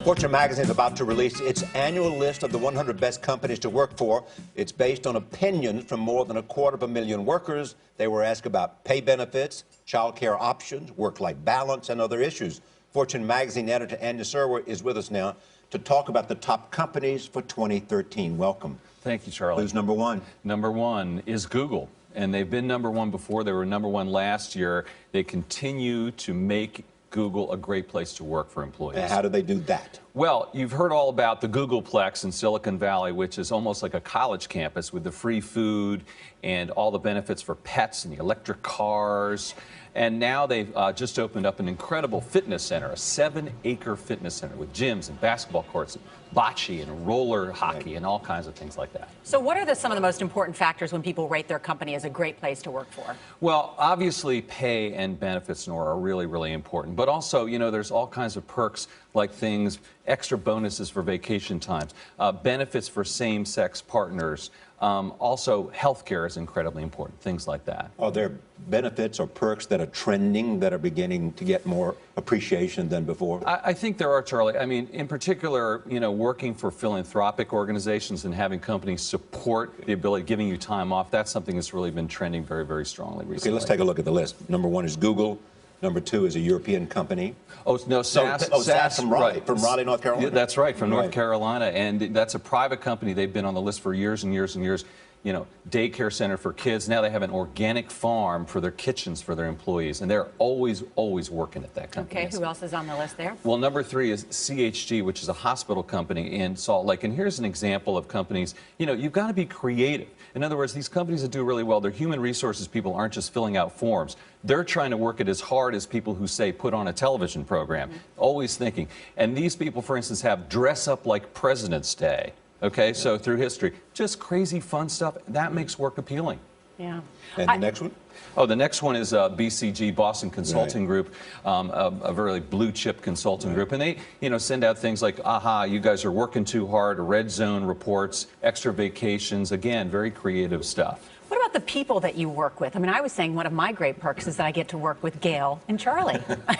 Fortune magazine is about to release its annual list of the 100 best companies to work for. It's based on opinions from more than 250,000 workers. They were asked about pay benefits, child care options, work-life balance, and other issues. Fortune magazine editor Anya Serwer is with us now to talk about the top companies for 2013. Welcome. Thank you, Charlie. Who's number one? Number one is Google. And they've been number one before. They were number one last year. They continue to make Google a great place to work for employees. And how do they do that? Well, you've heard all about the Googleplex in Silicon Valley, which is almost like a college campus with the free food and all the benefits for pets and the electric cars. And now they've just opened up an incredible fitness center, a 7-acre fitness center with gyms and basketball courts, bocce and roller hockey and all kinds of things like that. So what are some of the most important factors when people rate their company as a great place to work for? Well, obviously pay and benefits, Nora, are really, really important. But also, you know, there's all kinds of perks like things, extra bonuses for vacation times, benefits for same-sex partners. Also, health care is incredibly important, things like that. Are there benefits or perks that are trending, that are beginning to get more appreciation than before? I think there are, Charlie. I mean, in particular, you know, working for philanthropic organizations and having companies support the ability, giving you time off, that's something that's really been trending very, very strongly recently. Okay, let's take a look at the list. Number one is Google. Number two is a European company. Oh, no, SAS. SAS from Raleigh, right. from Raleigh, North Carolina. Yeah, that's right, from North Carolina. And that's a private company. They've been on the list for years and years and years. You know, daycare center for kids. Now they have an organic farm for their kitchens for their employees. And they're always, always working at that company. Okay, who else is on the list there? Well, number three is CHG, which is a hospital company in Salt Lake. And here's an example of companies, you know, you've got to be creative. In other words, these companies that do really well, their human resources people aren't just filling out forms. They're trying to work it as hard as people who say put on a television program, always thinking. And these people, for instance, have dress up like President's Day. Okay, so through history, just crazy fun stuff. That makes work appealing. Yeah. And the next one? Oh, the next one is BCG, Boston Consulting Group, a very blue chip consulting group. And they, you know, send out things like, aha, you guys are working too hard, red zone reports, extra vacations, again, very creative stuff. What about the people that you work with? I mean, I was saying one of my great perks is that I get to work with Gail and Charlie.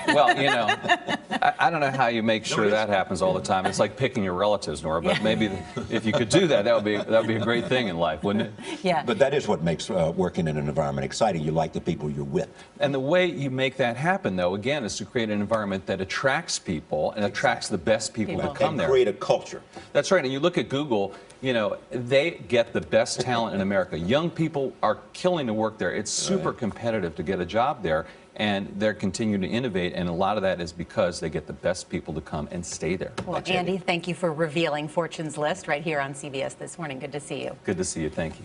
Well, you know, I don't know how you make sure that happens all the time. It's like picking your relatives, Nora, but maybe if you could do that, that would be a great thing in life, wouldn't it? Yeah. But that is what makes working in an environment exciting. You like the people you're with. And the way you make that happen, though, again, is to create an environment that attracts people and attracts the best people to come there. And create a culture. That's right. And you look at Google, you know, they get the best talent in America. Young people are killing to work there. It's super competitive to get a job there, and they're continuing to innovate, and a lot of that is because they get the best people to come and stay there. Well, Andy, thank you for revealing Fortune's list right here on CBS this morning. Good to see you. Good to see you. Thank you.